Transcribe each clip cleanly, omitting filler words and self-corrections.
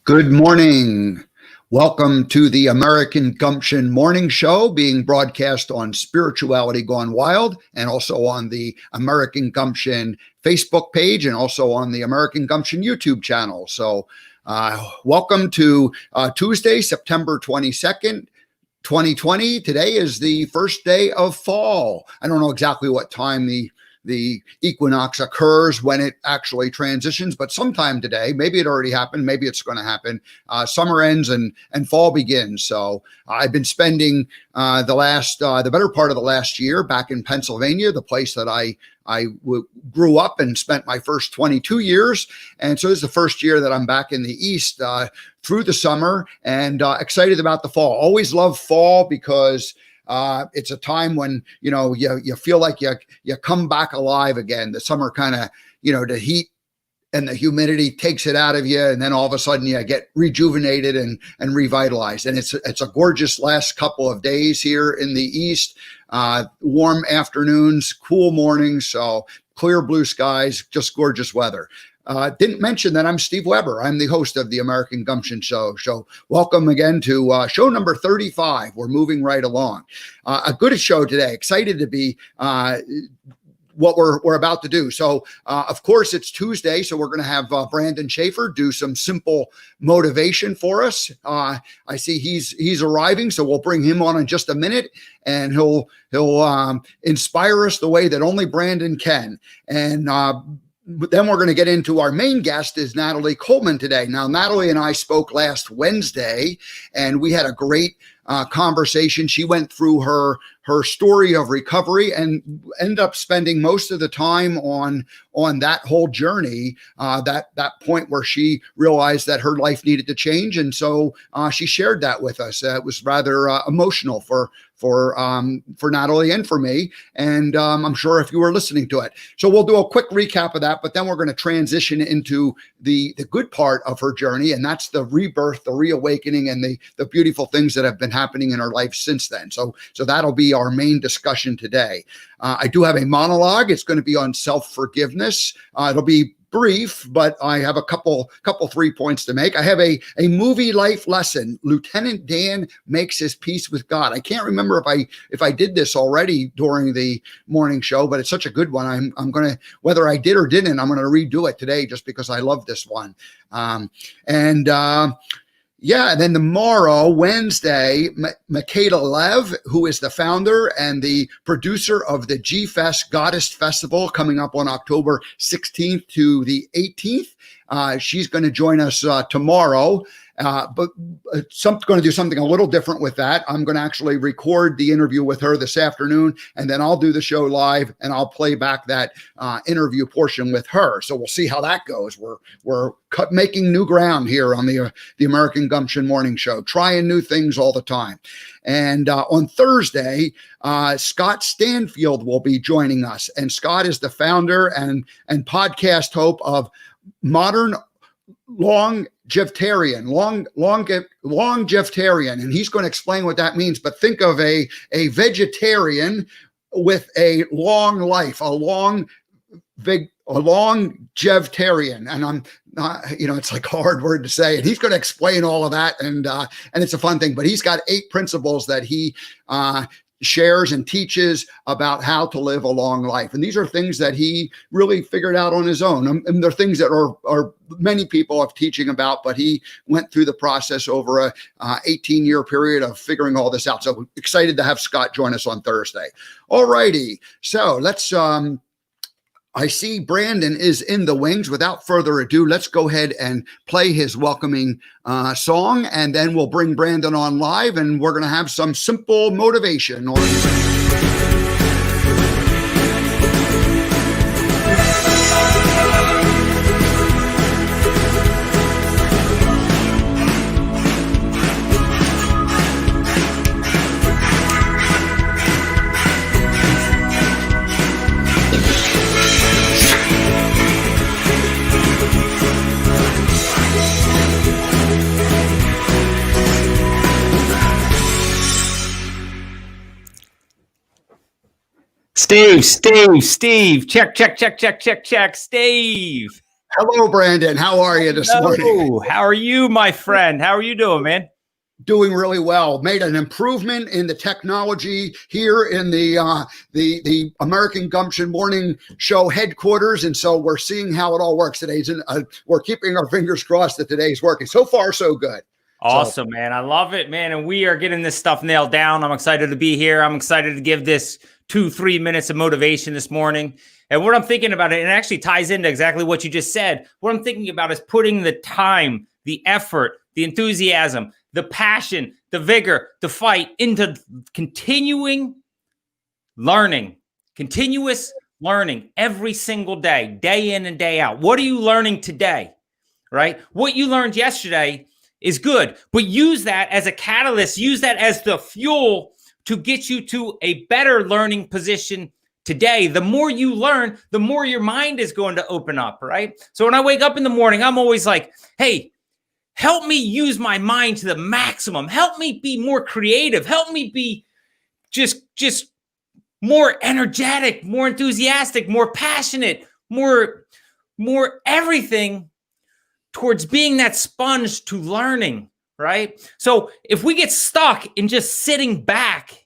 Good morning. Welcome to the American Gumption Morning Show, being broadcast on Spirituality Gone Wild and also on the American Gumption Facebook page and also on the American Gumption YouTube channel. So welcome to Tuesday, September 22nd. 2020. Today is the first day of fall. I don't know exactly what time the equinox occurs, when it actually transitions, but sometime today, maybe it already happened, maybe it's going to happen. Summer ends and fall begins. So I've been spending the better part of the last year back in Pennsylvania, the place that I grew up and spent my first 22 years. And so this is the first year that I'm back in the East through the summer, and excited about the fall. Always love fall because it's a time when, you feel like you come back alive again. The summer kind of, the heat and the humidity takes it out of you. And then all of a sudden you get rejuvenated and revitalized. And it's a gorgeous last couple of days here in the East, warm afternoons, cool mornings. So clear blue skies, just gorgeous weather. Didn't mention that I'm Steve Weber. I'm the host of the American Gumption Show. So welcome again to show number 35. We're moving right along. A good show today. Excited to be what we're about to do. So, of course, it's Tuesday, so we're going to have Brandon Schaefer do some simple motivation for us. I see he's arriving, so we'll bring him on in just a minute, and he'll inspire us the way that only Brandon can. And then we're going to get into our main guest is Natalie Coleman today. Now, Natalie and I spoke last Wednesday, and we had a great conversation. She went through her story of recovery and ended up spending most of the time on that whole journey, that point where she realized that her life needed to change. And so she shared that with us. It was rather emotional for Natalie and for me. And I'm sure if you were listening to it. So we'll do a quick recap of that, but then we're going to transition into the good part of her journey. And that's the rebirth, the reawakening, and the beautiful things that have been happening in her life since then. So that'll be our main discussion today. I do have a monologue. It's going to be on self-forgiveness. It'll be brief, but I have a couple 3 points to make. I have a movie life lesson. Lieutenant Dan makes his peace with God. I can't remember if I did this already during the morning show, but it's such a good one. I'm going to, whether I did or didn't, I'm going to redo it today just because I love this one. And then tomorrow, Wednesday, Makeda Lev, who is the founder and the producer of the G-Fest Goddess Festival coming up on October 16th to the 18th. She's going to join us tomorrow. But going to do something a little different with that. I'm going to actually record the interview with her this afternoon, and then I'll do the show live and I'll play back that interview portion with her. So we'll see how that goes. We're making new ground here on the American Gumption Morning Show, trying new things all the time. And on Thursday, Scott Stanfield will be joining us, and Scott is the founder and podcast host of Modern Longevitarian, and he's going to explain what that means. But think of a vegetarian with a long life, a longevitarian, and I'm not, it's like a hard word to say, and he's going to explain all of that, and it's a fun thing. But he's got 8 principles that he shares and teaches about how to live a long life. And these are things that he really figured out on his own. And they're things that are many people are teaching about, but he went through the process over a 18-year period of figuring all this out. So excited to have Scott join us on Thursday. All righty. So let's, I see Brandon is in the wings. Without further ado, let's go ahead and play his welcoming song, and then we'll bring Brandon on live, and we're going to have some simple motivation. Steve. Check. Steve. Hello, Brandon. How are you this morning? How are you, my friend? How are you doing, man? Doing really well. Made an improvement in the technology here in the American Gumption Morning Show headquarters, and so we're seeing how it all works today. We're keeping our fingers crossed that today's working. So far, so good. Awesome, man. I love it, man. And we are getting this stuff nailed down. I'm excited to be here. I'm excited to give this 2-3 minutes of motivation this morning. And what I'm thinking about it, and it actually ties into exactly what you just said. What I'm thinking about is putting the time, the effort, the enthusiasm, the passion, the vigor, the fight into continuing learning, continuous learning every single day, day in and day out. What are you learning today, right? What you learned yesterday is good, but use that as a catalyst, use that as the fuel to get you to a better learning position today. The more you learn, the more your mind is going to open up, right? So when I wake up in the morning, I'm always like, hey, help me use my mind to the maximum. Help me be more creative. Help me be just more energetic, more enthusiastic, more passionate, more everything towards being that sponge to learning, right? So if we get stuck in just sitting back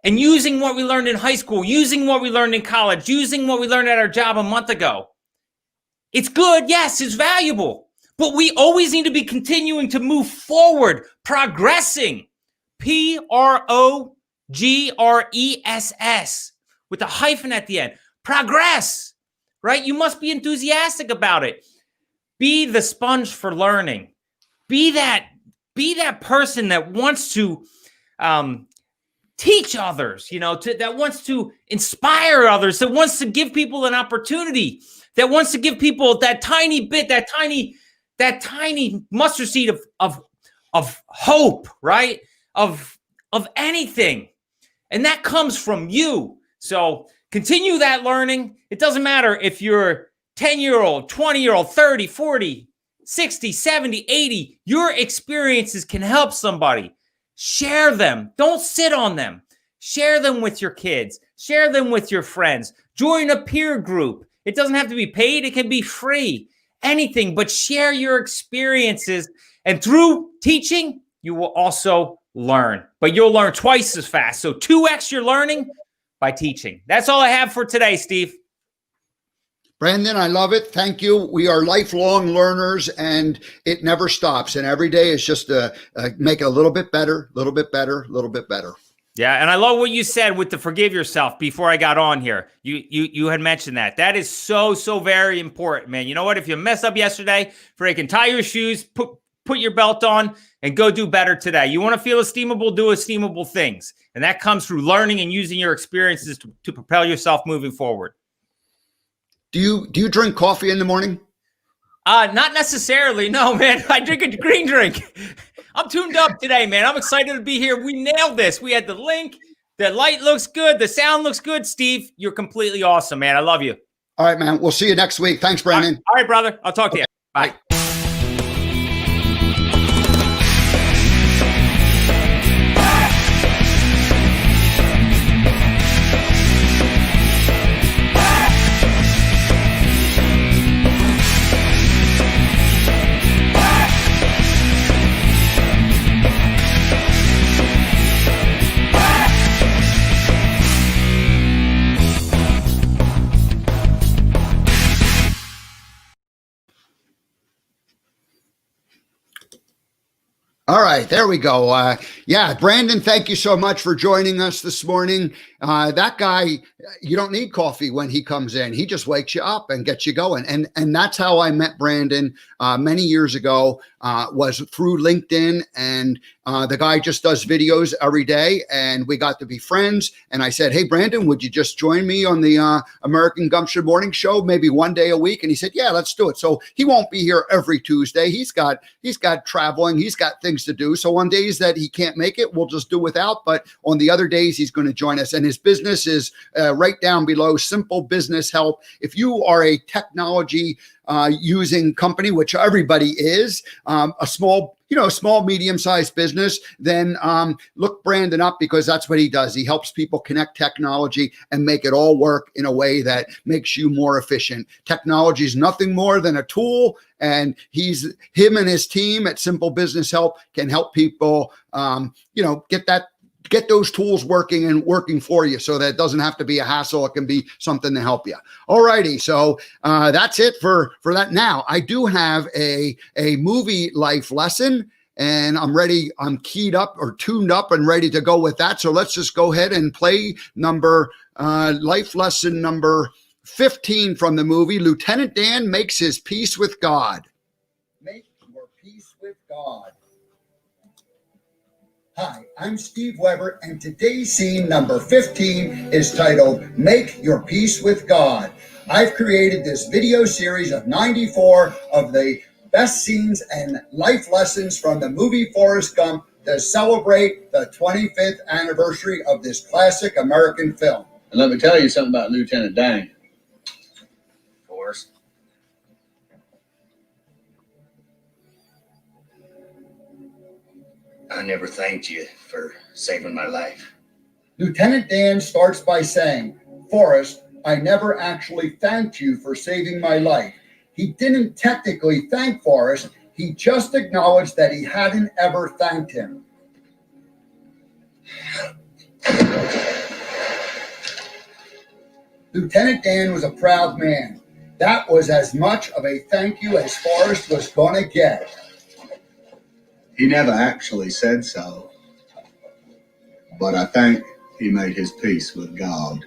and using what we learned in high school, using what we learned in college, using what we learned at our job a month ago, it's good. Yes, it's valuable. But we always need to be continuing to move forward, progressing. Progress with a hyphen at the end. Progress, right? You must be enthusiastic about it. Be the sponge for learning. Be that person that wants to teach others, that wants to inspire others, that wants to give people an opportunity, that wants to give people that tiny bit, that tiny mustard seed of hope, right? Of anything. And that comes from you. So continue that learning. It doesn't matter if you're 10-year-old, 20-year-old, 30, 40, 60, 70, 80. Your experiences can help somebody. Share them. Don't sit on them. Share them with your kids. Share them with your friends. Join a peer group. It doesn't have to be paid. It can be free. Anything, but share your experiences. And through teaching, you will also learn. But you'll learn twice as fast. So 2x your learning by teaching. That's all I have for today, Steve. Brandon, I love it. Thank you. We are lifelong learners, and it never stops. And every day is just make it a little bit better, a little bit better, a little bit better. Yeah, and I love what you said with the forgive yourself before I got on here. You had mentioned that. That is so very important, man. You know what? If you messed up yesterday, freaking tie your shoes, put your belt on, and go do better today. You want to feel esteemable, do esteemable things. And that comes through learning and using your experiences to propel yourself moving forward. Do you drink coffee in the morning? Not necessarily. No, man. I drink a green drink. I'm tuned up today, man. I'm excited to be here. We nailed this. We had the link. The light looks good. The sound looks good. Steve, you're completely awesome, man. I love you. All right, man. We'll see you next week. Thanks, Brandon. All right, brother. I'll talk to you. Bye. All right, there we go. Yeah, Brandon, thank you so much for joining us this morning. That guy, you don't need coffee when he comes in. He just wakes you up and gets you going. And that's how I met Brandon many years ago, was through LinkedIn. And the guy just does videos every day, and we got to be friends. And I said, hey, Brandon, would you just join me on the American Gumption Morning Show, maybe one day a week? And he said, yeah, let's do it. So he won't be here every Tuesday. He's got traveling. He's got things to do. So on days that he can't make it, we'll just do without. But on the other days, he's going to join us. And his business is right down below, Simple Business Help. If you are a technology using company, which everybody is, small, medium-sized business, then look Brandon up, because that's what he does. He helps people connect technology and make it all work in a way that makes you more efficient. Technology is nothing more than a tool, and him and his team at Simple Business Help can help people, get those tools working for you, so that it doesn't have to be a hassle. It can be something to help you. All righty. So that's it for that. Now, I do have a movie life lesson, and I'm ready. I'm keyed up or tuned up and ready to go with that. So let's just go ahead and play life lesson number 15 from the movie. Lieutenant Dan makes his peace with God. Make your peace with God. Hi, I'm Steve Weber, and today's scene number 15 is titled, Make Your Peace with God. I've created this video series of 94 of the best scenes and life lessons from the movie Forrest Gump to celebrate the 25th anniversary of this classic American film. And let me tell you something about Lieutenant Dan. Forrest. I never thanked you for saving my life. Lieutenant Dan starts by saying, Forrest, I never actually thanked you for saving my life. He didn't technically thank Forrest. He just acknowledged that he hadn't ever thanked him. Lieutenant Dan was a proud man. That was as much of a thank you as Forrest was going to get. He never actually said so, but I think he made his peace with God.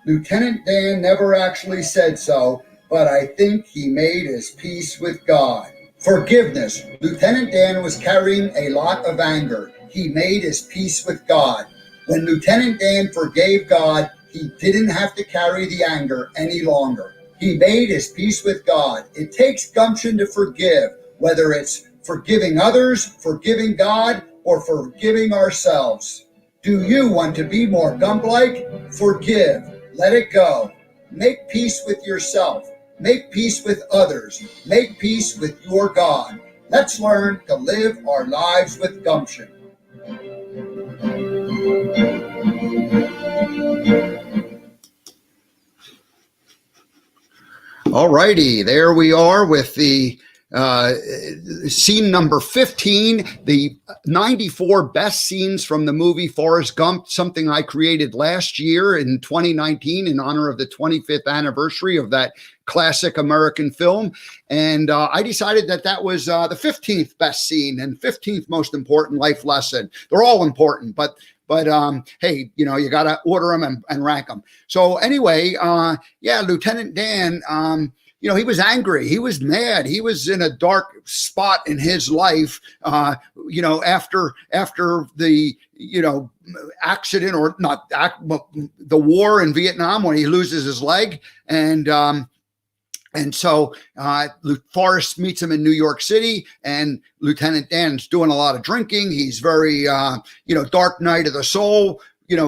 Lieutenant Dan never actually said so, but I think he made his peace with God. Forgiveness. Lieutenant Dan was carrying a lot of anger. He made his peace with God. When Lieutenant Dan forgave God, he didn't have to carry the anger any longer. He made his peace with God. It takes gumption to forgive, whether it's forgiving others, forgiving God, or forgiving ourselves. Do you want to be more Gump-like? Forgive. Let it go. Make peace with yourself. Make peace with others. Make peace with your God. Let's learn to live our lives with gumption. All righty, there we are with the scene number 15, the 94 best scenes from the movie Forrest Gump, something I created last year in 2019 in honor of the 25th anniversary of that classic American film. And I decided that was the 15th best scene and 15th most important life lesson. They're all important, but hey, you got to order them and rank them. So anyway, Lieutenant Dan, he was angry. He was mad. He was in a dark spot in his life, after the, accident or not, the war in Vietnam when he loses his leg. And so Forrest meets him in New York City, and Lieutenant Dan's doing a lot of drinking. He's very, dark night of the soul,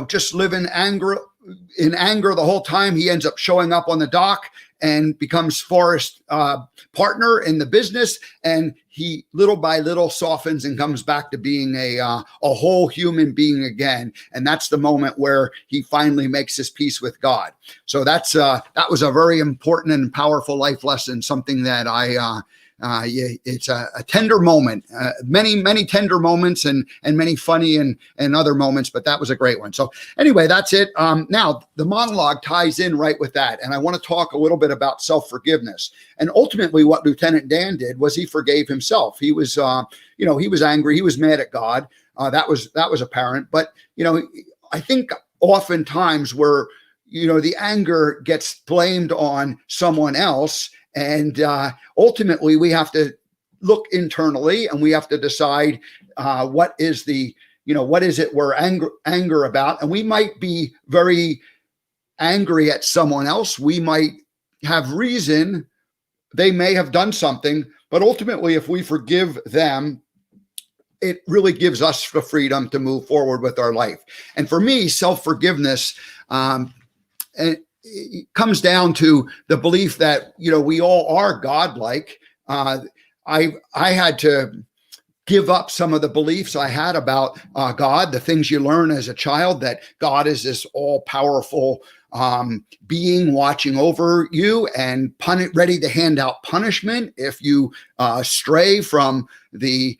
just living in anger the whole time. He ends up showing up on the dock and becomes Forrest's partner in the business. And he little by little softens and comes back to being a whole human being again. And that's the moment where he finally makes his peace with God. So that was a very important and powerful life lesson, something that it's a tender moment, many tender moments and many funny and other moments, but that was a great one. So anyway, that's it. Now the monologue ties in right with that. And I want to talk a little bit about self-forgiveness. And ultimately what Lieutenant Dan did was he forgave himself. He was, he was angry. He was mad at God. That was apparent. But, I think oftentimes the anger gets blamed on someone else. And ultimately, we have to look internally, and we have to decide what is it we're angry about. And we might be very angry at someone else. We might have reason. They may have done something, but ultimately, if we forgive them, it really gives us the freedom to move forward with our life. And for me, self-forgiveness, it comes down to the belief that, we all are godlike. I had to give up some of the beliefs I had about God, the things you learn as a child, that God is this all-powerful being watching over you and ready to hand out punishment if you stray from the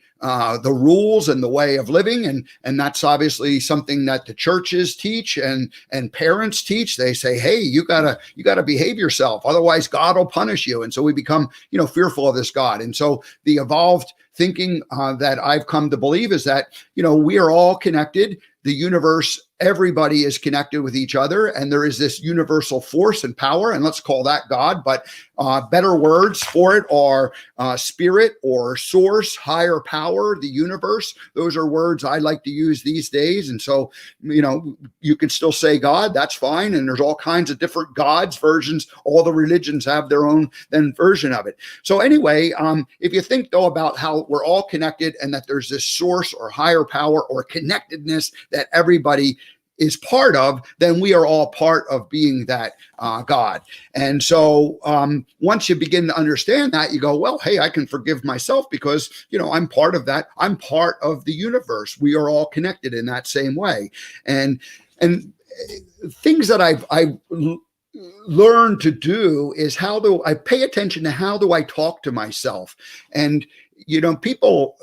rules and the way of living, and that's obviously something that the churches teach and parents teach. They say, hey, you gotta behave yourself, otherwise God will punish you. And so we become fearful of this God. And so the evolved thinking that I've come to believe is that we are all connected. The universe, everybody is connected with each other, and there is this universal force and power, and let's call that God. But better words for it are spirit or source, higher power, the universe. Those are words I like to use these days. And so, you can still say God, that's fine. And there's all kinds of different gods, versions. All the religions have their own version of it. So anyway, if you think though about how we're all connected and that there's this source or higher power or connectedness that everybody is part of, then we are all part of being that God. And so once you begin to understand that, you go, well, hey, I can forgive myself because, I'm part of that. I'm part of the universe. We are all connected in that same way. And things that I've learned to do is how do I pay attention to how do I talk to myself? And people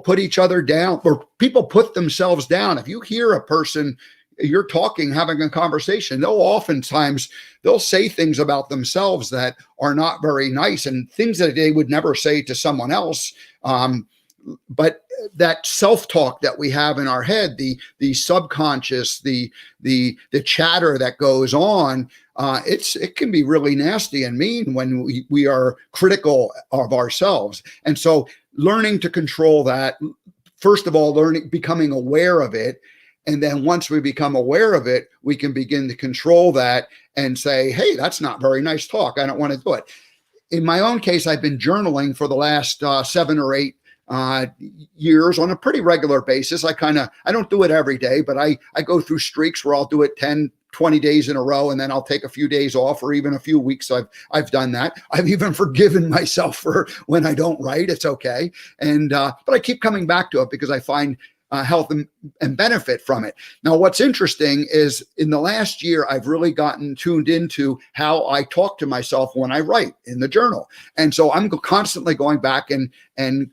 put each other down, or people put themselves down. If you hear a person, you're talking, having a conversation, they'll say things about themselves that are not very nice and things that they would never say to someone else. But that self-talk that we have in our head, the subconscious, the chatter that goes on, it can be really nasty and mean when we are critical of ourselves. And so learning to control that, first of all, becoming aware of it. And then once we become aware of it, we can begin to control that and say, hey, that's not very nice talk. I don't want to do it. In my own case, I've been journaling for the last 7 or 8 years on a pretty regular basis. I don't do it every day, but I go through streaks where I'll do it 10, 20 days in a row, and then I'll take a few days off or even a few weeks. I've done that. I've even forgiven myself for when I don't write. It's okay. And, but I keep coming back to it because I find health and benefit from it. Now, what's interesting is in the last year, I've really gotten tuned into how I talk to myself when I write in the journal. And so I'm constantly going back and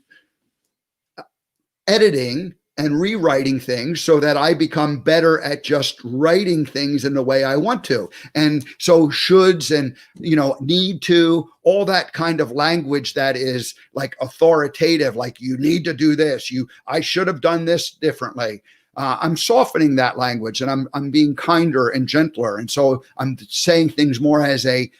editing and rewriting things so that I become better at just writing things in the way I want to. And so shoulds and, need to, all that kind of language that is like authoritative, like you need to do this, I should have done this differently. I'm softening that language and I'm being kinder and gentler. And so I'm saying things more as a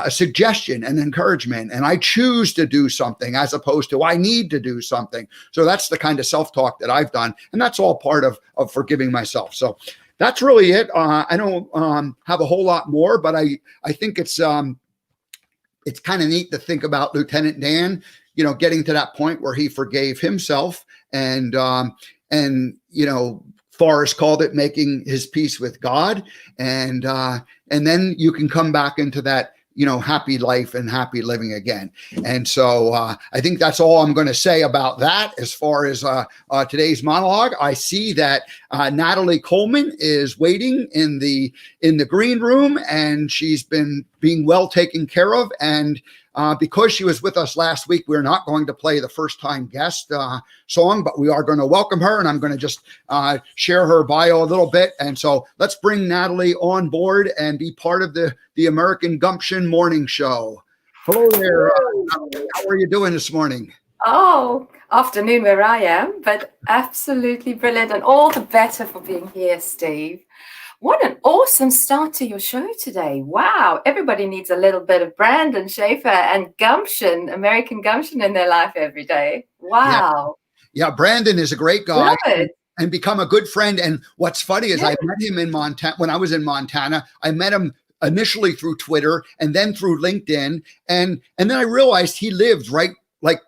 suggestion and encouragement, and I choose to do something as opposed to I need to do something. So that's the kind of self-talk that I've done, and that's all part of forgiving myself. So that's really it. I don't have a whole lot more, but I think it's kind of neat to think about Lieutenant Dan, getting to that point where he forgave himself, and Forrest called it making his peace with God, and then you can come back into that happy life and happy living again. And so I think that's all I'm going to say about that. As far as today's monologue, I see that Natalie Coleman is waiting in the green room, and she's been being well taken care of. And because she was with us last week, we're not going to play the first time guest song, but we are going to welcome her, and I'm going to just share her bio a little bit. And so let's bring Natalie on board and be part of the American Gumption morning show. Hello there. How are you doing this morning? Oh, afternoon where I am, but absolutely brilliant, and all the better for being here, Steve. What an awesome start to your show today. Wow. Everybody needs a little bit of Brandon Schaefer and Gumption, American Gumption in their life every day. Wow. Yeah, Brandon is a great guy. Love it. And become a good friend. And what's funny is I met him in Montana. When I was in Montana, I met him initially through Twitter and then through LinkedIn. And then I realized he lived right like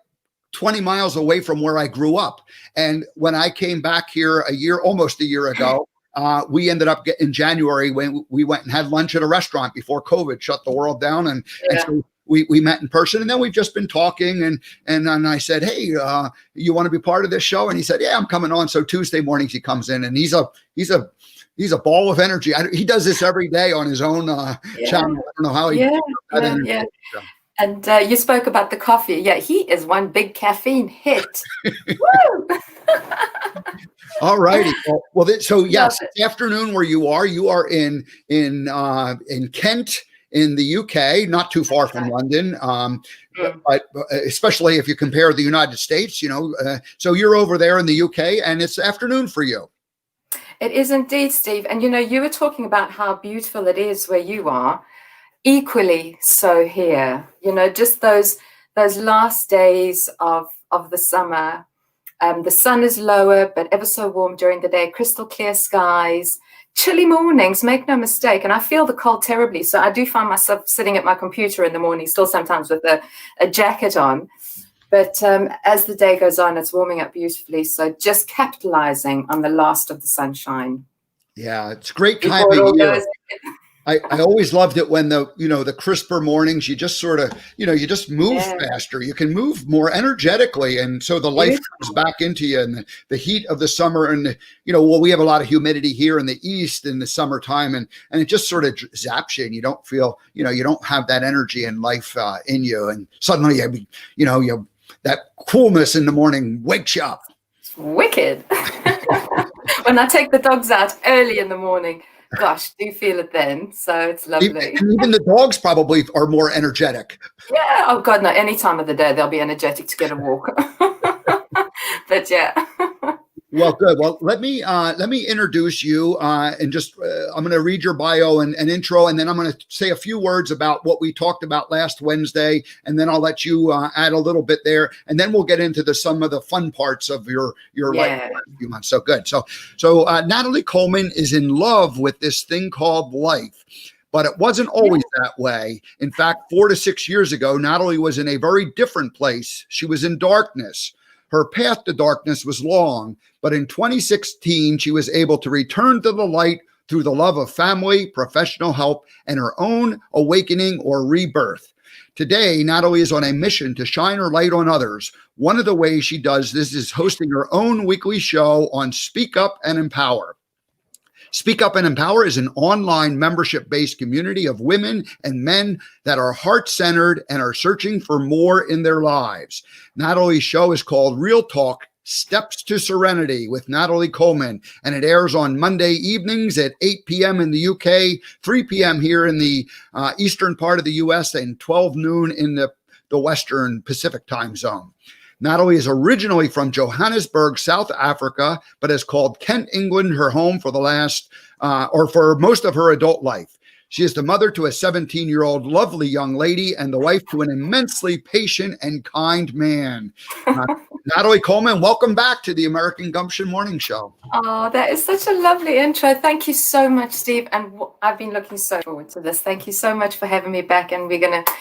20 miles away from where I grew up. And when I came back here almost a year ago, we ended up in January when we went and had lunch at a restaurant before COVID shut the world down. And so we met in person, and then we've just been talking. And I said, hey, you want to be part of this show? And he said, yeah, I'm coming on. So Tuesday mornings he comes in, and he's a ball of energy. He does this every day on his own channel. I don't know how he. Yeah. And you spoke about the coffee. Yeah, he is one big caffeine hit. Woo! All righty. Well, so yes, this afternoon where you are in Kent in the UK, not too far from London. But especially if you compare the United States, so you're over there in the UK, and it's afternoon for you. It is indeed, Steve. And you were talking about how beautiful it is where you are. Equally so here, just those last days of the summer. The sun is lower, but ever so warm during the day, crystal clear skies, chilly mornings, make no mistake. And I feel the cold terribly. So I do find myself sitting at my computer in the morning, still sometimes with a jacket on. But as the day goes on, it's warming up beautifully. So just capitalizing on the last of the sunshine. Yeah, it's a great time of year. I always loved it when the crisper mornings, you just sort of, you just move faster. You can move more energetically. And so the life comes back into you, and the heat of the summer, and, we have a lot of humidity here in the East in the summertime, and it just sort of zaps you, and you don't feel, you don't have that energy and life in you. And suddenly, that coolness in the morning wakes you up. It's wicked. When I take the dogs out early in the morning, gosh, do you feel it then? So it's lovely. And even the dogs probably are more energetic. Yeah. Oh God, no. Any time of the day, they'll be energetic to get a walk. But yeah. Well, good. Well, let me introduce you, and just I'm going to read your bio and intro, and then I'm going to say a few words about what we talked about last Wednesday, and then I'll let you add a little bit there, and then we'll get into some of the fun parts of your life for a few months. So good. So Natalie Coleman is in love with this thing called life. But it wasn't always that way. In fact, 4 to 6 years ago, Natalie was in a very different place. She was in darkness. Her path to darkness was long, but in 2016, she was able to return to the light through the love of family, professional help, and her own awakening or rebirth. Today, Natalie is on a mission to shine her light on others. One of the ways she does this is hosting her own weekly show on Speak Up and Empower. Speak Up and Empower is an online membership-based community of women and men that are heart-centered and are searching for more in their lives. Natalie's show is called Real Talk, Steps to Serenity with Natalie Coleman, and it airs on Monday evenings at 8 p.m. in the UK, 3 p.m. here in the eastern part of the U.S., and 12 noon in the Western Pacific time zone. Natalie is originally from Johannesburg, South Africa, but has called Kent, England, her home for the last, or for most of her adult life. She is the mother to a 17-year-old lovely young lady and the wife to an immensely patient and kind man. Natalie Coleman, welcome back to the American Gumption Morning Show. Oh, that is such a lovely intro. Thank you so much, Steve. And I've been looking so forward to this. Thank you so much for having me back. And we're going to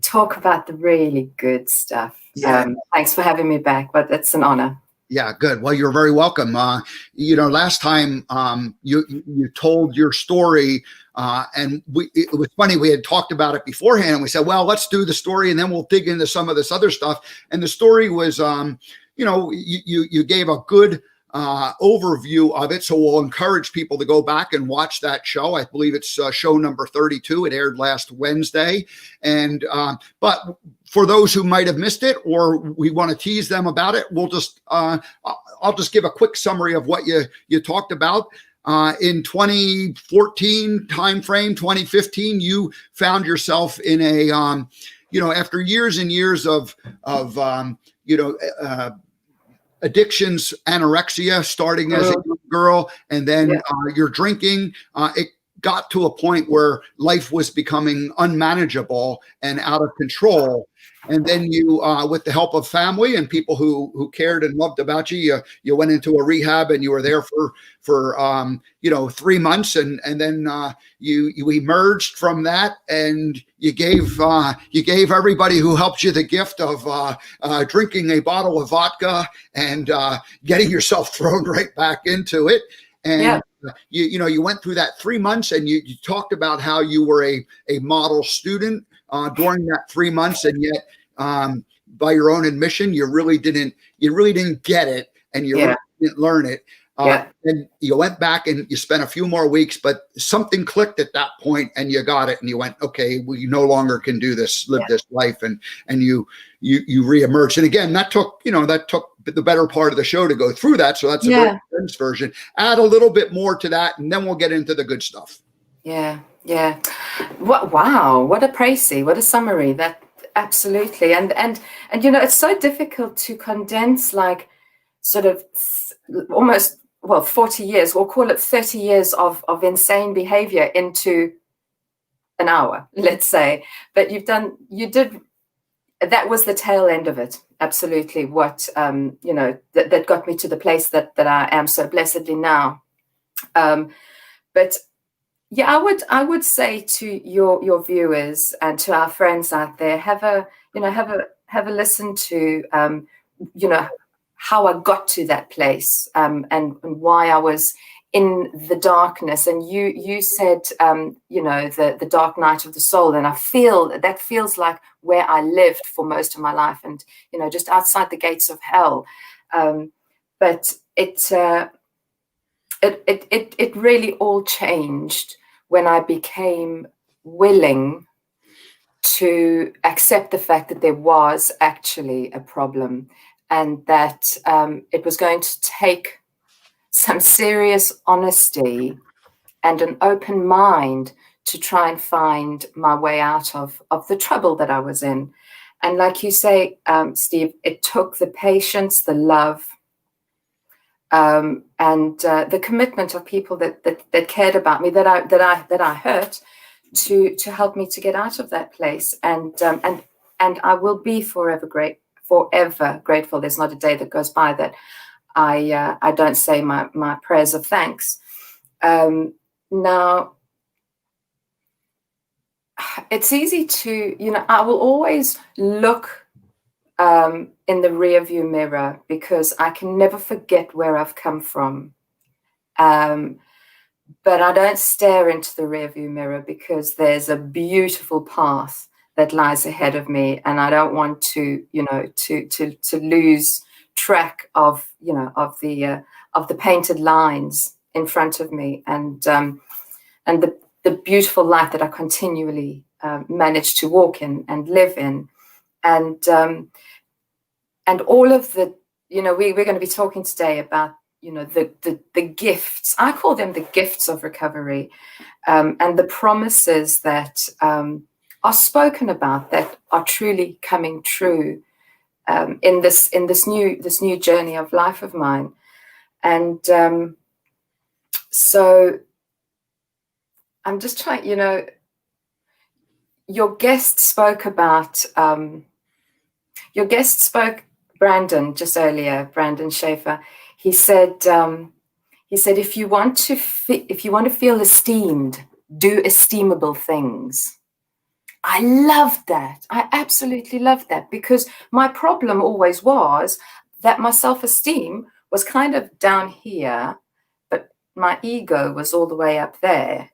talk about the really good stuff. Yeah. Thanks for having me back, but it's an honor. Yeah, good. Well, you're very welcome. Last time you told your story, and it was funny. We had talked about it beforehand, and we said, well, let's do the story, and then we'll dig into some of this other stuff. And the story was, you gave a good overview of it. So we'll encourage people to go back and watch that show. I believe it's show number 32. It aired last Wednesday. And but for those who might have missed it, or we want to tease them about it, we'll just I'll just give a quick summary of what you talked about. In 2014 timeframe, 2015, you found yourself in a after years and years of addictions, anorexia, starting as a young girl, and then you're drinking. It got to a point where life was becoming unmanageable and out of control. And then you, with the help of family and people who cared and loved about you, you went into a rehab, and you were there for 3 months, and then you emerged from that, and you gave everybody who helped you the gift of drinking a bottle of vodka and getting yourself thrown right back into it. And you went through that 3 months, and you talked about how you were a model student. during that 3 months, and yet by your own admission, you really didn't get it, and you really didn't learn it. And you went back and you spent a few more weeks, but something clicked at that point, and you got it, and you went, okay, we no longer can do this, live this life, and you reemerged. And again, that took the better part of the show to go through that. So that's a very condensed version. Add a little bit more to that, and then we'll get into the good stuff. Yeah. Wow, what a précis, what a summary. That absolutely. And it's so difficult to condense like sort of almost 40 years, we'll call it 30 years of insane behavior into an hour, let's say. But that was the tail end of it. Absolutely. What, that got me to the place that I am so blessedly now. But yeah, I would say to your viewers and to our friends out there, have a listen to, how I got to that place, and why I was in the darkness. And you said, the dark night of the soul. And I feel that feels like where I lived for most of my life, and, just outside the gates of hell. But it really all changed when I became willing to accept the fact that there was actually a problem, and that it was going to take some serious honesty and an open mind to try and find my way out of the trouble that I was in. And like you say, Steve, it took the patience, the love, and the commitment of people that cared about me, that I hurt, to help me to get out of that place. And I will be forever grateful. There's not a day that goes by that I don't say my prayers of thanks. Now, it's easy to, I will always look in the rearview mirror, because I can never forget where I've come from. But I don't stare into the rearview mirror, because there's a beautiful path that lies ahead of me, and I don't want to, to lose track of, of the painted lines in front of me, and the beautiful light that I continually manage to walk in and live in, and all of the, we're going to be talking today about, the gifts. I call them the gifts of recovery, and the promises that are spoken about, that are truly coming true in this new journey of life of mine. And so I'm just trying, your guest spoke, Brandon, just earlier, Brandon Schaefer. He said, if you want to feel esteemed, do esteemable things. I loved that. I absolutely loved that, because my problem always was that my self-esteem was kind of down here, but my ego was all the way up there.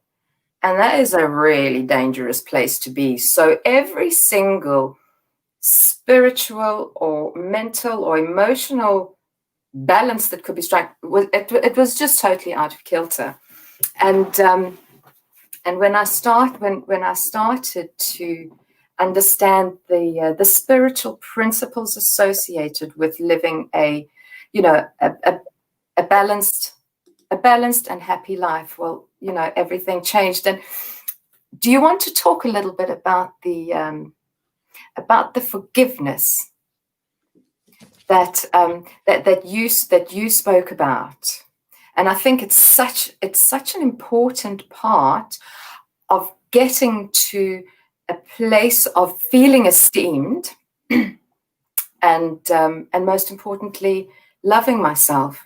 And that is a really dangerous place to be. So every single spiritual or mental or emotional balance that could be struck, it was just totally out of kilter. And when I started to understand the spiritual principles associated with living a balanced and happy life, well, everything changed. And do you want to talk a little bit about the forgiveness that you spoke about? And I think it's such an important part of getting to a place of feeling esteemed, and most importantly, loving myself.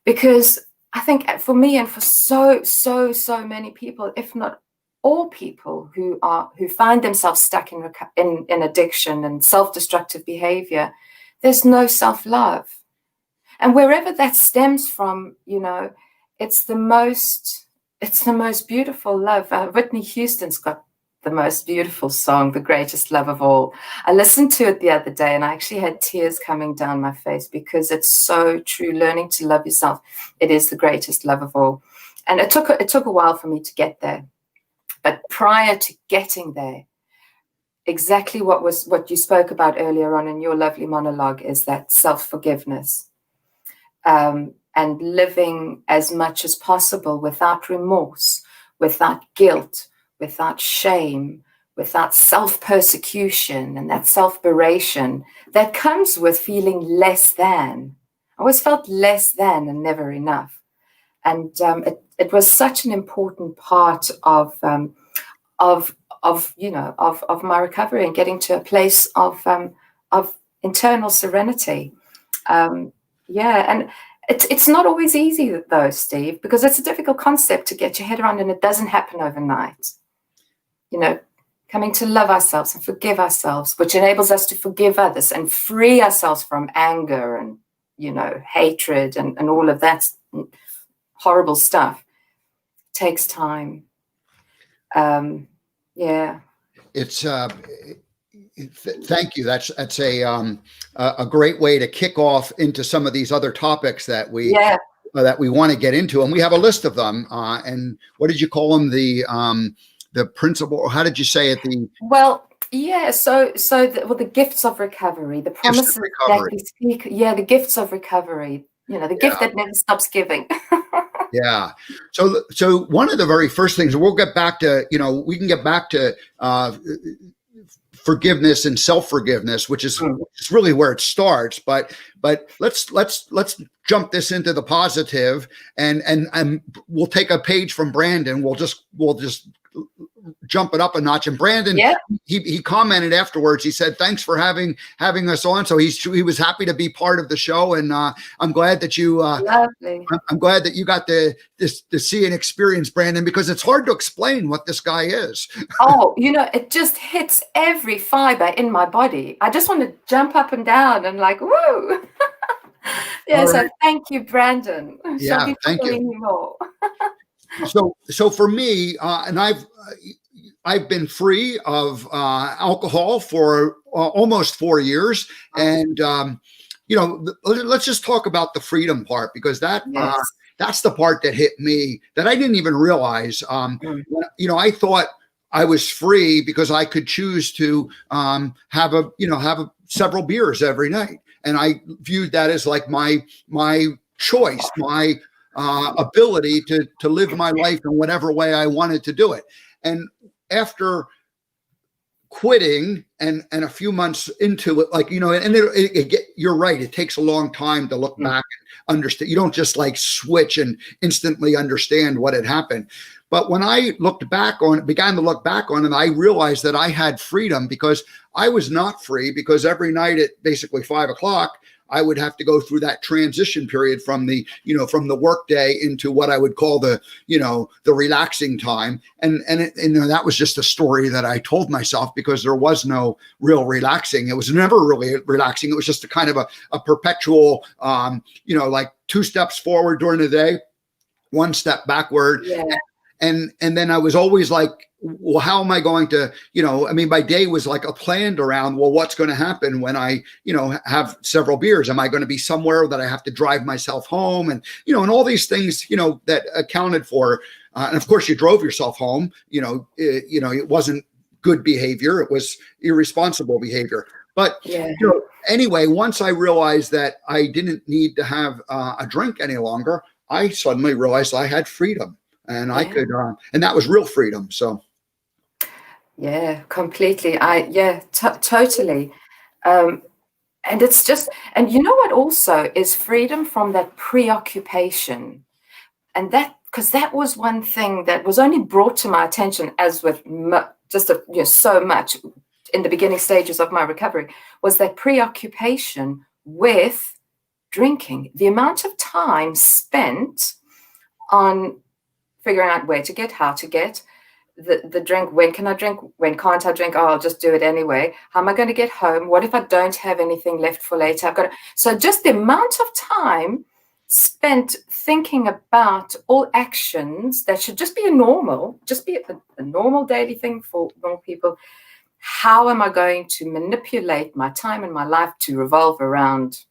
Because I think for me, and for so many people, if not all people who find themselves stuck in addiction and self-destructive behavior, there's no self-love. And wherever that stems from, it's the most beautiful love. Whitney Houston's got the most beautiful song, The Greatest Love of All. I listened to it the other day and I actually had tears coming down my face because it's so true. Learning to love yourself, it is the greatest love of all. And it took a while for me to get there. But prior to getting there, exactly what you spoke about earlier on in your lovely monologue is that self-forgiveness, and living as much as possible without remorse, without guilt, without shame, without self-persecution and that self-beration that comes with feeling less than. I always felt less than and never enough. And it was such an important part of my recovery and getting to a place of internal serenity. And it's not always easy though, Steve, because it's a difficult concept to get your head around, and it doesn't happen overnight. Coming to love ourselves and forgive ourselves, which enables us to forgive others and free ourselves from anger and, hatred and all of that horrible stuff, takes time. It's thank you. That's a great way to kick off into some of these other topics that we want to get into, and we have a list of them. And what did you call them? The principle. How did you say it? The gifts of recovery, the promises that we speak. Yeah, the gifts of recovery. The gift that never stops giving. Yeah. So one of the very first things, we'll get back to, we can get back to forgiveness and self-forgiveness, which is really where it starts. But let's jump this into the positive, and we'll take a page from Brandon. We'll just jump it up a notch. And Brandon, he commented afterwards. He said, "Thanks for having us on." So he was happy to be part of the show, and I'm glad that you. I'm glad that you got to see and experience Brandon, because it's hard to explain what this guy is. Oh, it just hits every fiber in my body. I just want to jump up and down and woo. So thank you, Brandon. Yeah, thank you. More. So for me, and I've been free of alcohol for almost 4 years, and let's just talk about the freedom part, because that's the part that hit me that I didn't even realize. I thought I was free because I could choose to have several beers every night, and I viewed that as like my choice, my ability to live my life in whatever way I wanted to do it. And after quitting and a few months into it, you're right, it takes a long time to look back and understand. You don't just switch and instantly understand what had happened. But when I began to look back on it, I realized that I had freedom, because I was not free, because every night at basically 5 o'clock, I would have to go through that transition period from the work day into what I would call the relaxing time. And that was just a story that I told myself, because there was no real relaxing. It was never really relaxing. It was just a kind of a perpetual, 2 steps forward during the day, 1 step backward. Yeah. And then I was always like, well, how am I going to, my day was planned around, well, what's going to happen when I, have several beers? Am I going to be somewhere that I have to drive myself home? And, and all these things, that accounted for. And of course you drove yourself home, it wasn't good behavior. It was irresponsible behavior. But anyway, once I realized that I didn't need to have a drink any longer, I suddenly realized I had freedom. And I could, and that was real freedom. So, yeah, completely. Totally. And it's just, and you know what also is freedom from that preoccupation. And because that was one thing that was only brought to my attention, as with so much in the beginning stages of my recovery, was that preoccupation with drinking. The amount of time spent on figuring out where to get, how to get the drink, when can I drink, when can't I drink, I'll just do it anyway. How am I going to get home? What if I don't have anything left for later? So just the amount of time spent thinking about all actions that should just be a normal daily thing for normal people. How am I going to manipulate my time and my life to revolve around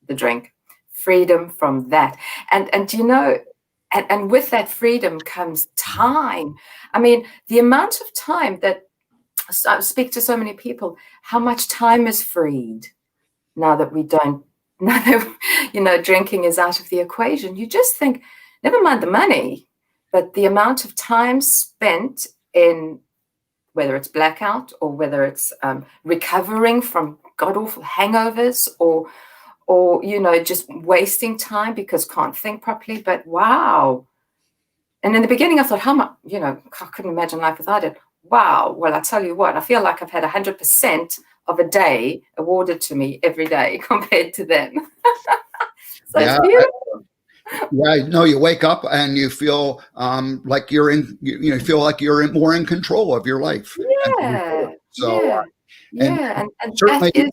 the drink? Freedom from that. And you know, and with that freedom comes time. I mean, the amount of time that I speak to so many people, how much time is freed now that drinking is out of the equation. You just think, never mind the money, but the amount of time spent in, whether it's blackout or whether it's recovering from god-awful hangovers or just wasting time because can't think properly. But wow. And in the beginning I thought, how much, I couldn't imagine life without it. Wow. Well, I tell you what, I feel like I've had 100% of a day awarded to me every day compared to them. So yeah, it's beautiful. No, you wake up and you feel like you're more in control of your life. Yeah. So, and certainly that is,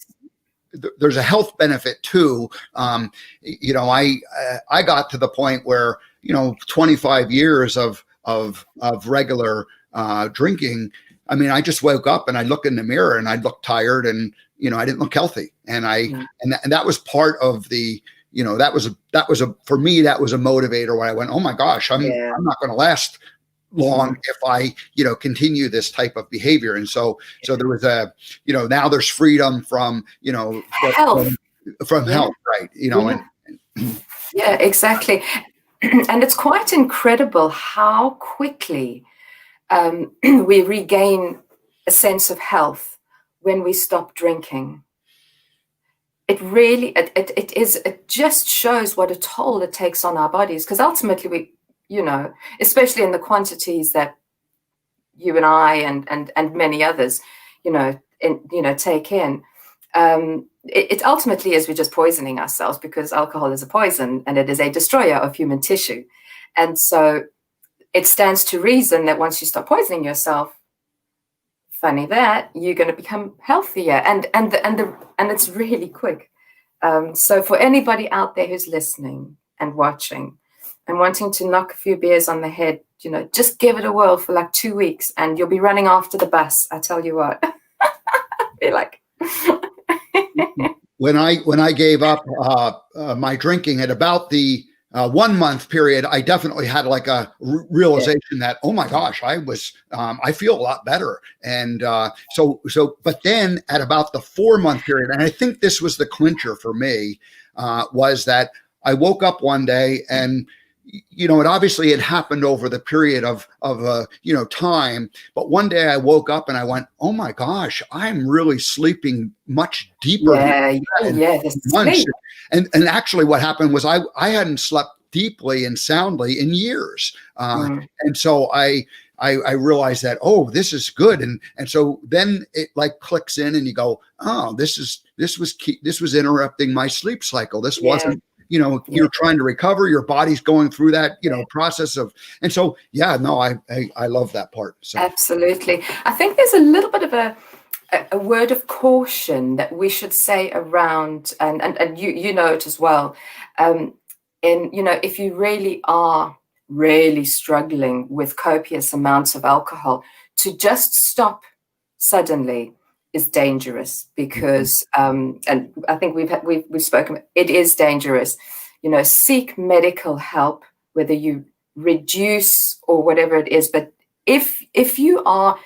there's a health benefit too. I got to the point where 25 years of regular drinking. I mean, I just woke up and I look in the mirror and I look tired and I didn't look healthy. And that was part of the for me that was a motivator when I went, oh my gosh, I'm not going to last long if I continue this type of behavior. And so there was now there's freedom from health. from health, right? Yeah, exactly. And it's quite incredible how quickly we regain a sense of health when we stop drinking. It really, it just shows what a toll it takes on our bodies, because ultimately we, especially in the quantities that you and I and many others, take in, it ultimately is we're just poisoning ourselves, because alcohol is a poison and it is a destroyer of human tissue. And so it stands to reason that once you stop poisoning yourself, funny that, you're going to become healthier, and it's really quick. So for anybody out there who's listening and watching and wanting to knock a few beers on the head, just give it a whirl for like 2 weeks and you'll be running after the bus. I tell you what. Be like. When I gave up my drinking at about the 1 month period, I definitely had like a realization that, oh my gosh, I feel a lot better. And but then at about the 4 month period, and I think this was the clincher for me, was that I woke up one day and, it obviously had happened over the period of time, but one day I woke up and I went, oh my gosh, I'm really sleeping much deeper. Sleep. And actually what happened was I hadn't slept deeply and soundly in years. And so I realized that, oh, this is good. And so then it like clicks in and you go, oh, this was interrupting my sleep cycle. This wasn't, you're trying to recover, your body's going through that, process of, and so, I love that part. So. Absolutely. I think there's a little bit of a word of caution that we should say around, and you know it as well. If you really are really struggling with copious amounts of alcohol, to just stop suddenly is dangerous, because and I think we've spoken, it is dangerous. Seek medical help, whether you reduce or whatever it is. But if you are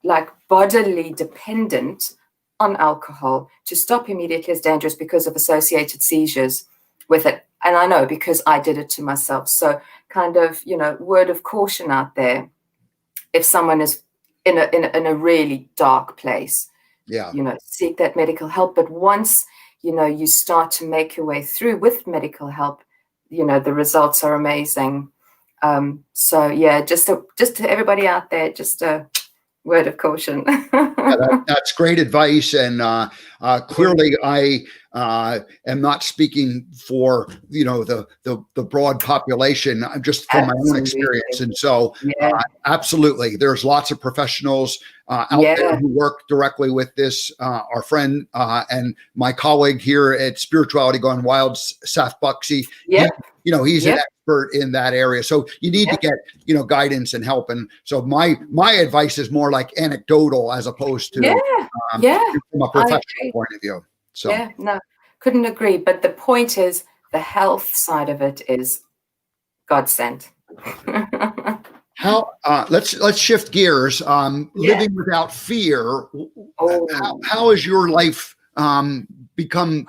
like bodily dependent on alcohol, to stop immediately is dangerous because of associated seizures with it. And I know, because I did it to myself. So kind of, word of caution out there. If someone is in a really dark place, seek that medical help. But once, you start to make your way through with medical help, the results are amazing. Just to everybody out there, just word of caution. That's great advice, and clearly, I am not speaking for the broad population. I'm just from my own experience, and so absolutely, there's lots of professionals out there who work directly with this. Our friend and my colleague here at Spirituality Gone Wild, Sept, he's an expert in that area. So you need to get, guidance and help. And so my advice is more like anecdotal as opposed to from a professional point of view. So no, couldn't agree. But the point is, the health side of it is God sent. How let's shift gears. Living without fear. How has your life become?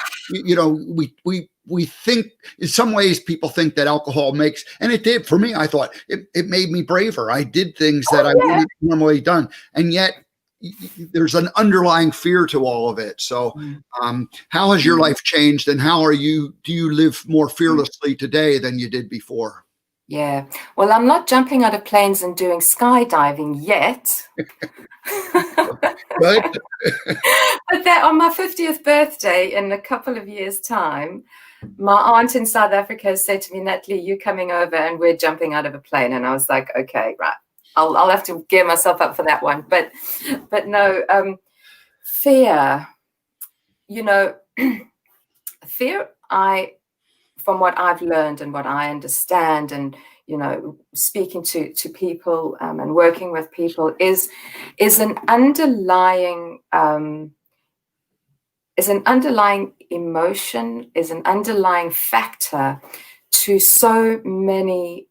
We think in some ways people think that alcohol makes, and it did for me. I thought it made me braver. I did things that I wouldn't normally done, and yet there's an underlying fear to all of it. So, how has your life changed, and do you live more fearlessly today than you did before? Yeah. Well, I'm not jumping out of planes and doing skydiving yet. Right. But that on my 50th birthday in a couple of years' time, my aunt in South Africa said to me, Natalie, you coming over and we're jumping out of a plane. And I was like, okay, right. I'll have to gear myself up for that one. But no, fear, fear, from what I've learned and what I understand and, speaking to people and working with people is an underlying emotion, is an underlying factor to so many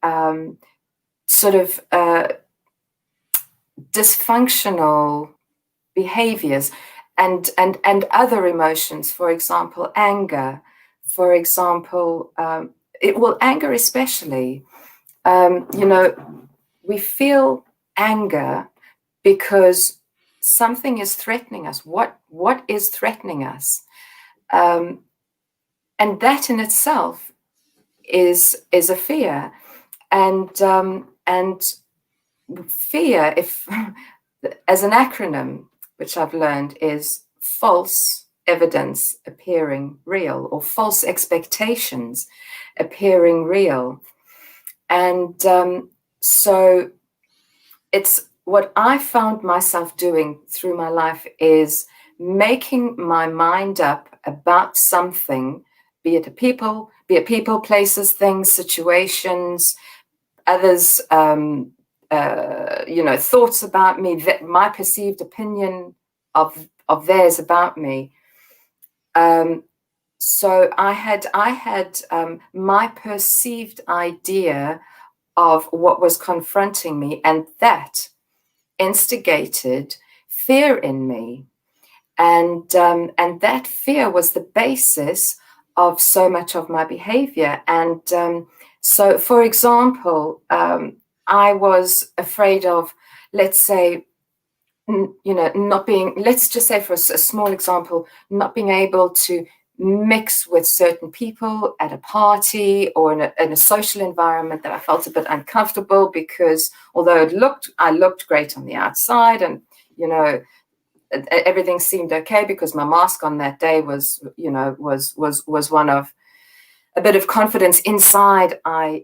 sort of dysfunctional behaviors and other emotions. For example, anger. For example, anger especially. We feel anger because something is threatening us. What is threatening us? And that in itself is a fear. And fear, if as an acronym, which I've learned, is false evidence appearing real, or false expectations appearing real. And so it's what I found myself doing through my life is making my mind up about something, be it people, places, things, situations, others, thoughts about me, that my perceived opinion of theirs about me. So I had my perceived idea of what was confronting me, and that instigated fear in me, and that fear was the basis of so much of my behavior. And so, for example, I was afraid of, let's say, not being, let's just say for a small example, not being able to mix with certain people at a party or in a social environment that I felt a bit uncomfortable, because although I looked great on the outside, and everything seemed okay because my mask on that day was one of a bit of confidence. Inside, I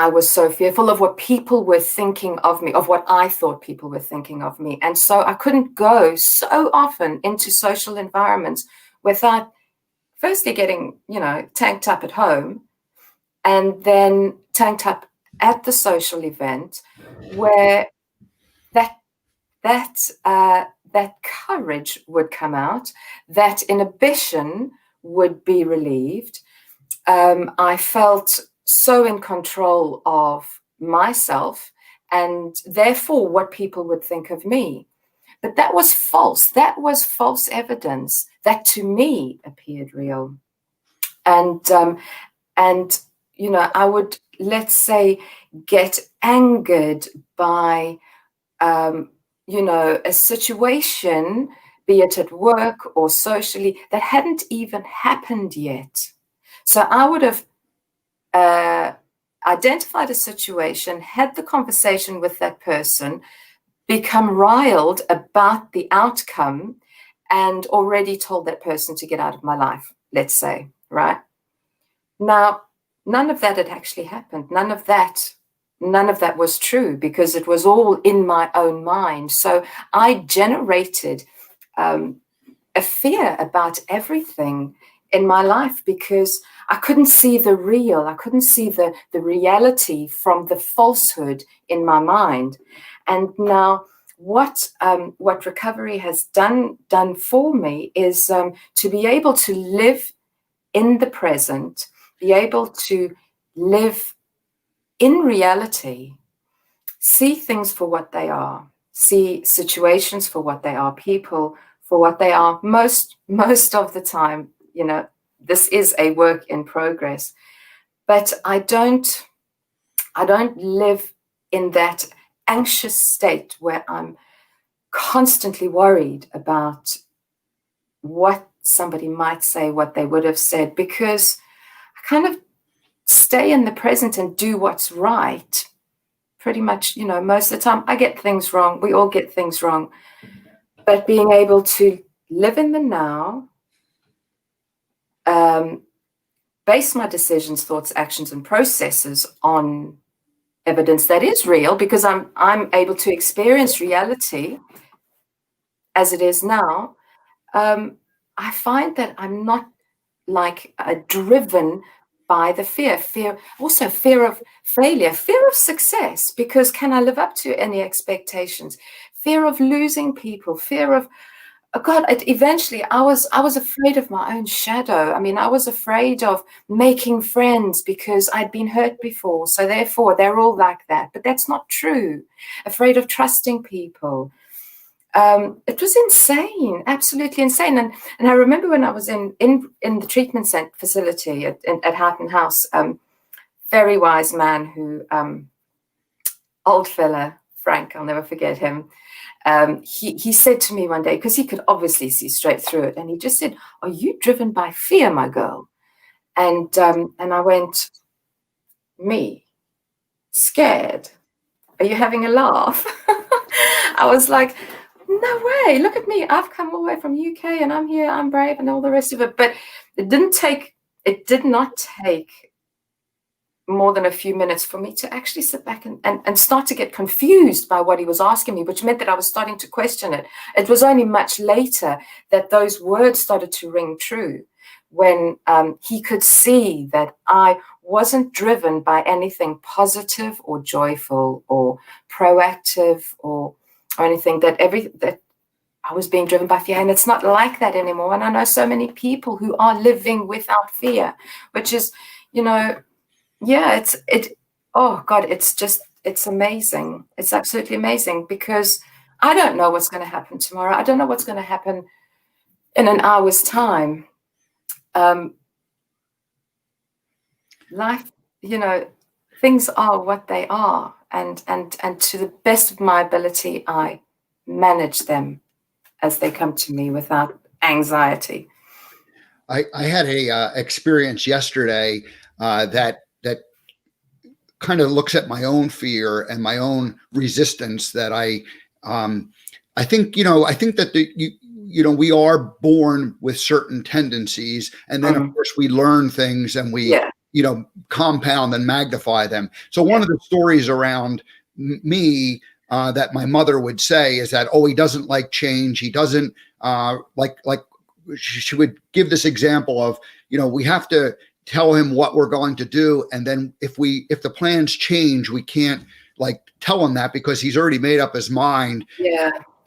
was so fearful of what people were thinking of me, of what I thought people were thinking of me. And so I couldn't go so often into social environments without firstly getting, tanked up at home, and then tanked up at the social event, where that courage would come out, that inhibition would be relieved. I felt so in control of myself and therefore what people would think of me. But that was false. That was false evidence that to me appeared real. And I would, let's say, get angered by, a situation, be it at work or socially, that hadn't even happened yet. So I would have identified a situation, had the conversation with that person, become riled about the outcome and already told that person to get out of my life, let's say, right? Now, none of that had actually happened. None of that was true, because it was all in my own mind. So I generated a fear about everything in my life, because I couldn't see the real. I couldn't see the reality from the falsehood in my mind. And now what recovery has done for me is to be able to live in the present, be able to live in reality, see things for what they are, see situations for what they are, people for what they are. Most of the time, you know, this is a work in progress, but I don't live in that anxious state where I'm constantly worried about what somebody might say, what they would have said, because I kind of stay in the present and do what's right. Pretty much, you know, most of the time I get things wrong. We all get things wrong. But being able to live in the now, base my decisions, thoughts, actions, and processes on evidence that is real, because I'm able to experience reality as it is now. I find that I'm not like driven by the fear, also fear of failure, fear of success, because can I live up to any expectations? Fear of losing people, fear of, oh God, eventually I was afraid of my own shadow. I mean, I was afraid of making friends because I'd been hurt before. So therefore they're all like that, but that's not true. Afraid of trusting people. It was insane, absolutely insane. And I remember when I was in the treatment facility at Houghton House, very wise man who, old fella, Frank, I'll never forget him. He said to me one day, because he could obviously see straight through it, and he just said, "Are you driven by fear, my girl?" And I went, "Me? Scared? Are you having a laugh?" I was like, no way, look at me. I've come all the way from UK and I'm here, I'm brave and all the rest of it. But it did not take more than a few minutes for me to actually sit back and start to get confused by what he was asking me, which meant that I was starting to question it. It was only much later that those words started to ring true, when he could see that I wasn't driven by anything positive or joyful or proactive or anything, that I was being driven by fear. And it's not like that anymore. And I know so many people who are living without fear, which is, you know, yeah, oh God, it's amazing. It's absolutely amazing, because I don't know what's going to happen tomorrow. I don't know what's going to happen in an hour's time. Life, you know, things are what they are. And to the best of my ability, I manage them as they come to me without anxiety. I had a experience yesterday that kind of looks at my own fear and my own resistance. That I think that we are born with certain tendencies, and then of course we learn things and we compound and magnify them. So one of the stories around me that my mother would say is that, oh, he doesn't like change. He doesn't like she would give this example of, we have to tell him what we're going to do. And then if the plans change, we can't like tell him that, because he's already made up his mind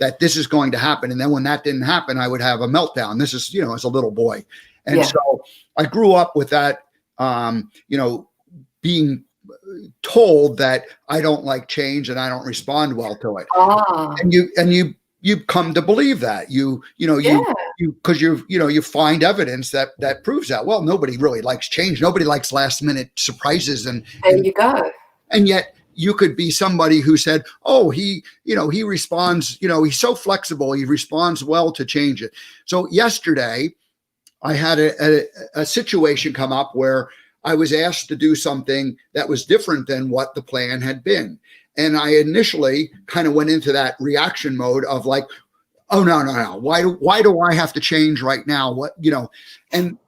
that this is going to happen. And then when that didn't happen, I would have a meltdown. This is, as a little boy. And so I grew up with that, being told that I don't like change and I don't respond well to it. And you come to believe that because you find evidence that proves that. Well, nobody really likes change. Nobody likes last minute surprises. And there you go. And yet you could be somebody who said, oh, he responds, he's so flexible. He responds well to change it. So yesterday I had a situation come up where I was asked to do something that was different than what the plan had been. And I initially kind of went into that reaction mode of like, oh, no. Why do I have to change right now? What, and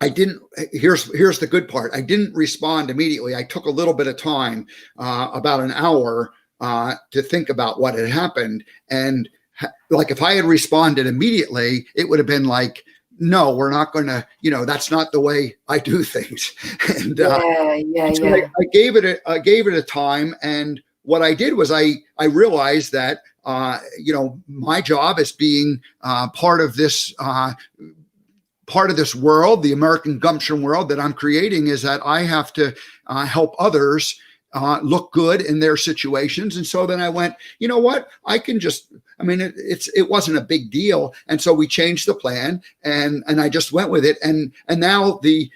I didn't, here's the good part. I didn't respond immediately. I took a little bit of time, about an hour, to think about what had happened. And like, if I had responded immediately, it would have been like, no, we're not going to, that's not the way I do things. And so I gave it a time. And what I did was I realized that, my job as being part of this world, the American Gumption world that I'm creating, is that I have to help others look good in their situations. And so then I went, you know what, I can just, it wasn't a big deal. And so we changed the plan, and I just went with it. And now the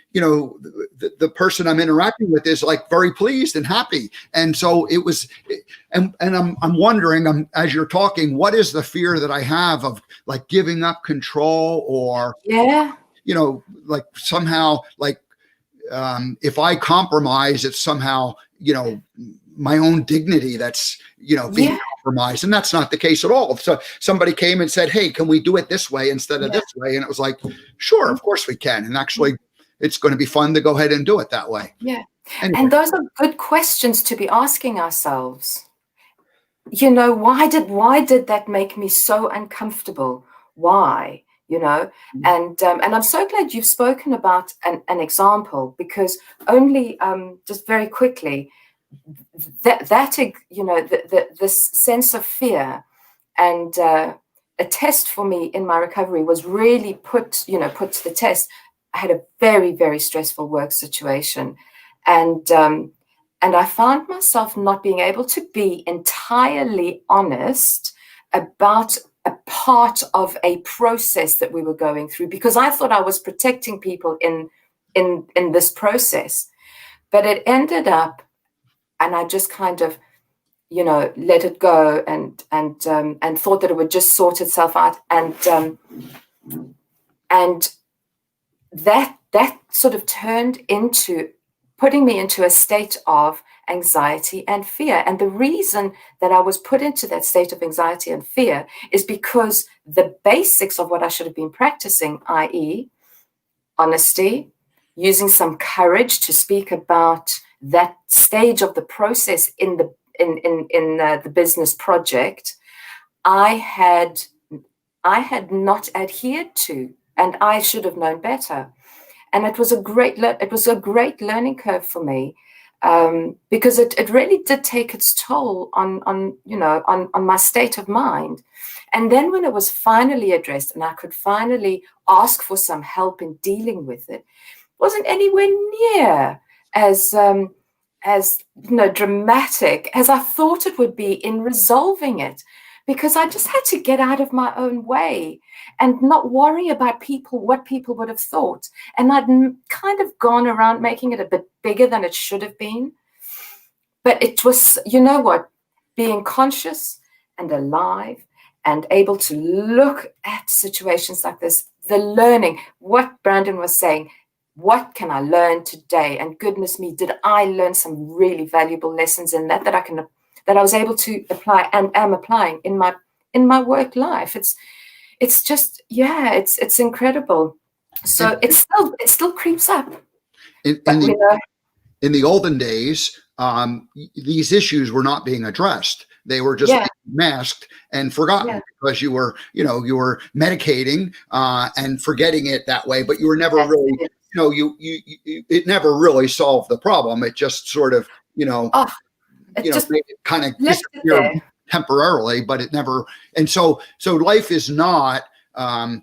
person I'm interacting with is like very pleased and happy. And so it was, and I'm wondering, as you're talking, what is the fear that I have of like giving up control, or, like somehow like, if I compromise, it's somehow, my own dignity that's, being compromised. And that's not the case at all. So somebody came and said, hey, can we do it this way instead of this way? And it was like, sure, of course we can. And actually, it's going to be fun to go ahead and do it that way. Yeah. Anyway. And those are good questions to be asking ourselves. Why did that make me so uncomfortable? Why? And I'm so glad you've spoken about an example, because only just very quickly, this sense of fear and a test for me in my recovery was really put to the test. I had a very, very stressful work situation, and I found myself not being able to be entirely honest about a part of a process that we were going through, because I thought I was protecting people in this process. But it ended up, and I just kind of, let it go and thought that it would just sort itself out. And that sort of turned into putting me into a state of anxiety and fear. And the reason that I was put into that state of anxiety and fear is because the basics of what I should have been practicing, i.e., honesty, using some courage to speak about that stage of the process in the business project, I had not adhered to, and I should have known better. And it was a great learning curve for me, because it really did take its toll on my state of mind. And then when it was finally addressed and I could finally ask for some help in dealing with it, wasn't anywhere near as dramatic as I thought it would be in resolving it, because I just had to get out of my own way and not worry about what people would have thought. And I'd kind of gone around making it a bit bigger than it should have been. But it was, being conscious and alive and able to look at situations like this, the learning, what Brandon was saying, what can I learn today? And goodness me, did I learn some really valuable lessons in that I was able to apply and am applying in my work life. It's just, it's incredible. So it still creeps up. In the olden days, these issues were not being addressed. They were just being masked and forgotten because you were medicating and forgetting it that way, but you were never really, it never really solved the problem. It just sort of, it kind of disappeared temporarily, but it never. And so life is not, a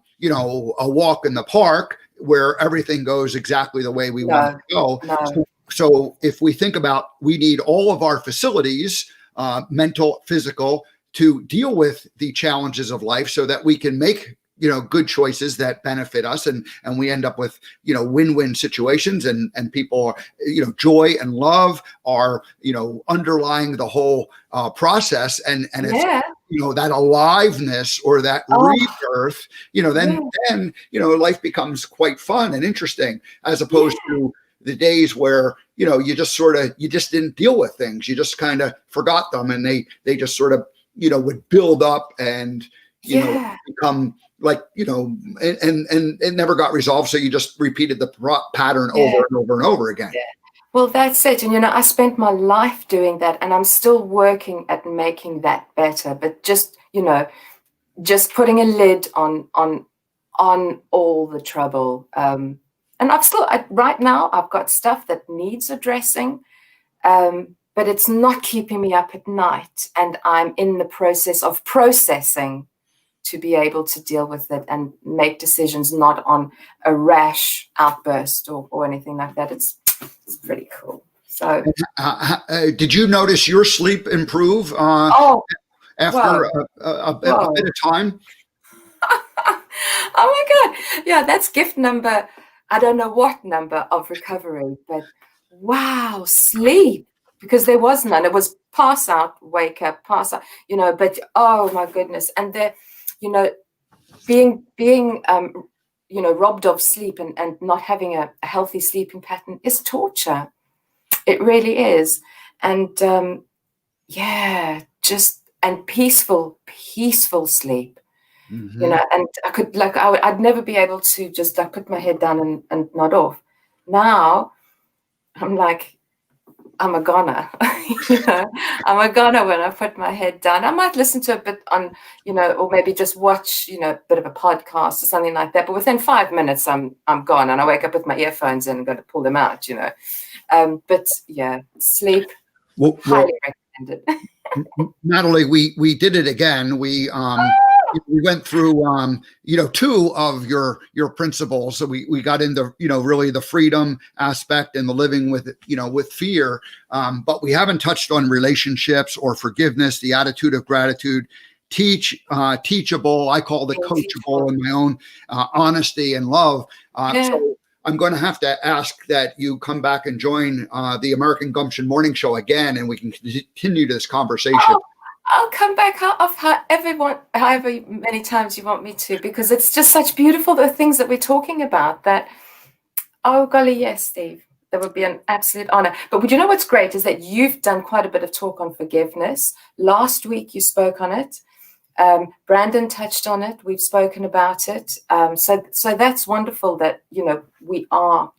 walk in the park where everything goes exactly the way we want it to go. No. So if we think about, we need all of our facilities, mental, physical, to deal with the challenges of life so that we can make, good choices that benefit us. And we end up with, win-win situations and people, joy and love are, underlying the whole process. And it's, that aliveness or that rebirth, then life becomes quite fun and interesting, as opposed to, the days where, you just didn't deal with things. You just kind of forgot them, and they just sort of, would build up and, become like, and it never got resolved. So you just repeated the pattern over and over and over again. Yeah. Well, that's it. And, I spent my life doing that, and I'm still working at making that better. But just, just putting a lid on all the trouble. And right now, I've got stuff that needs addressing, but it's not keeping me up at night. And I'm in the process of processing to be able to deal with it and make decisions, not on a rash outburst or anything like that. It's pretty cool. So, did you notice your sleep improve after a bit of time? Oh my God. Yeah, that's gift number, I don't know what number of recovery, but wow, sleep. Because there was none. It was pass out, wake up, pass out, but oh my goodness. And being robbed of sleep and not having a healthy sleeping pattern is torture. It really is. And and peaceful sleep. Mm-hmm. And I could I'd never be able to just put my head down and nod off. Now I'm like, I'm a goner. I'm a goner when I put my head down. I might listen to a bit on, or maybe just watch, a bit of a podcast or something like that. But within 5 minutes, I'm gone, and I wake up with my earphones in and got to pull them out. But yeah, sleep. Highly recommended. Natalie, we did it again. We went through two of your principles. So we got into really the freedom aspect and the living with with fear, but we haven't touched on relationships or forgiveness, the attitude of gratitude, teachable. I call it coachable in my own honesty and love. So I'm going to have to ask that you come back and join the American Gumption Morning Show again, and we can continue this conversation. I'll come back however many times you want me to, because it's just such beautiful, the things that we're talking about that, oh golly, yes, Steve, that would be an absolute honor. But you know what's great is that you've done quite a bit of talk on forgiveness. Last week you spoke on it. Brandon touched on it. We've spoken about it. So that's wonderful that, we are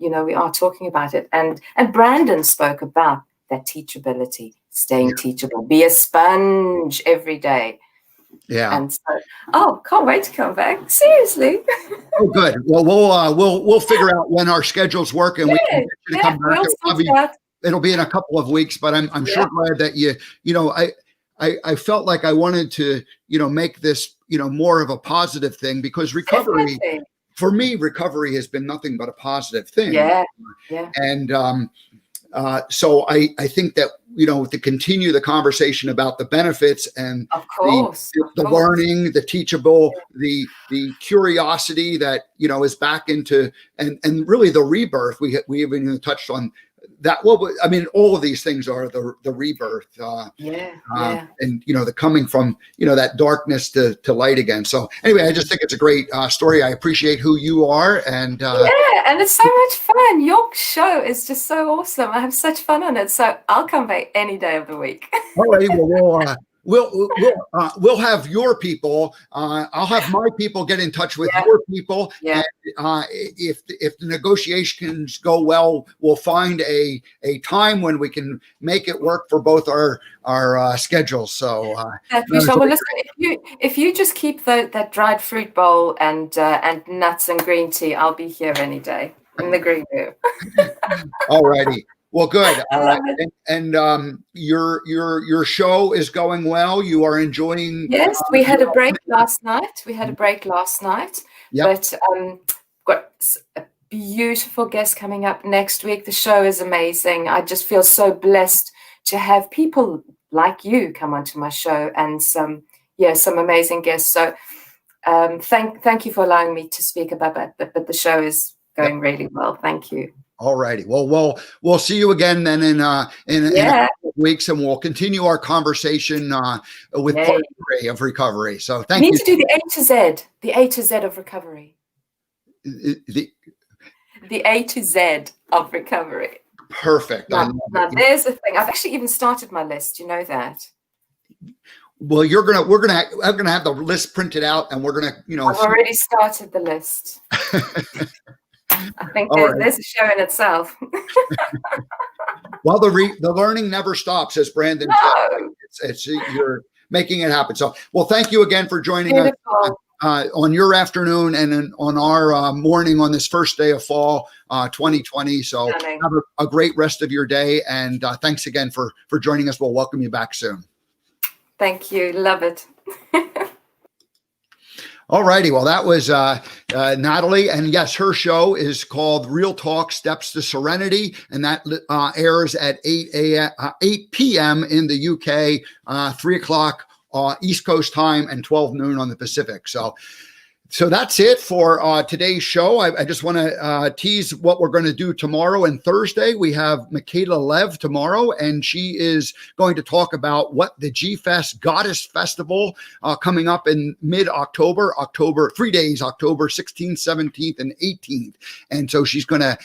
talking about it. And Brandon spoke about that teachability, staying teachable, be a sponge every day. Yeah. And so, can't wait to come back. Seriously. Oh, good. Well, we'll figure out when our schedules work, and we can get you to come back. It'll be in a couple of weeks, but I'm sure glad that I felt like I wanted to, make this, more of a positive thing, because recovery, for me, recovery has been nothing but a positive thing. Yeah. And so I think that, to continue the conversation about the benefits and of course, the learning, the teachable, the curiosity that, is back into, and really the rebirth. We even touched on that. Well, I mean, all of these things are the rebirth. And, the coming from, that darkness to light again. So anyway, I just think it's a great story. I appreciate who you are. And and it's so much fun. Your show is just so awesome. I have such fun on it. So I'll come back any day of the week. All right. We'll have your people. I'll have my people get in touch with your people. Yeah. And, if the negotiations go well, we'll find a time when we can make it work for both our schedules. So, well, listen, if you just keep that dried fruit bowl and nuts and green tea, I'll be here any day in the green room. All righty. Well, good. And your show is going well. You are enjoying. Yes, we had a break last night. Yep. But got a beautiful guest coming up next week. The show is amazing. I just feel so blessed to have people like you come onto my show, and some amazing guests. So thank you for allowing me to speak about that. But the show is going really well. Thank you. All righty. Well, we'll see you again then in a couple of weeks, and we'll continue our conversation with part 3 of recovery. So thank you. You need to do the A to Z of recovery. the A to Z of recovery. Perfect. Now there's the thing. I've actually even started my list. You know that. Well, we're gonna have the list printed out, and we're gonna, I've already started the list. I think there's a show in itself. Well, the learning never stops, as Brandon said. It's you're making it happen. So, well, thank you again for joining us on your afternoon and on our morning on this first day of fall 2020. So have a great rest of your day, and thanks again for joining us. We'll welcome you back soon. Thank you. Love it. All righty. Well, that was Natalie. And yes, her show is called Real Talk Steps to Serenity. And that airs at 8 p.m. in the UK, 3 o'clock East Coast time, and 12 noon on the Pacific. So that's it for today's show. I just want to tease what we're going to do tomorrow and Thursday. We have Michaela Lev tomorrow, and she is going to talk about what the G-Fest Goddess Festival coming up in mid-October, 3 days, October 16th, 17th, and 18th. And so she's going to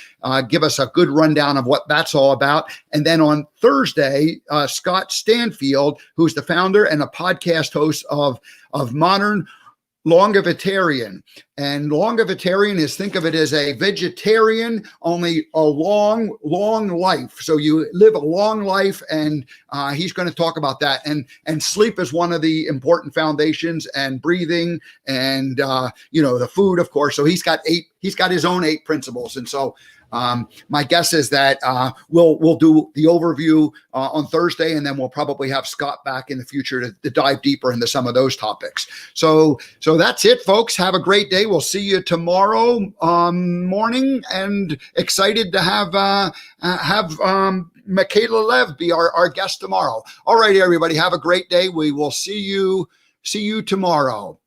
give us a good rundown of what that's all about. And then on Thursday, Scott Stanfield, who's the founder and a podcast host of Modern Longevitarian. And longevitarian is, think of it as a vegetarian, only a long life. So you live a long life, and he's going to talk about that. And sleep is one of the important foundations, and breathing, and the food, of course. So he's got his own 8 principles. And so my guess is that we'll do the overview on Thursday, and then we'll probably have Scott back in the future to dive deeper into some of those topics. So that's it, folks. Have a great day. We'll see you tomorrow morning, and excited to have Michaela Lev be our guest tomorrow. All right, everybody, have a great day. We will see you tomorrow.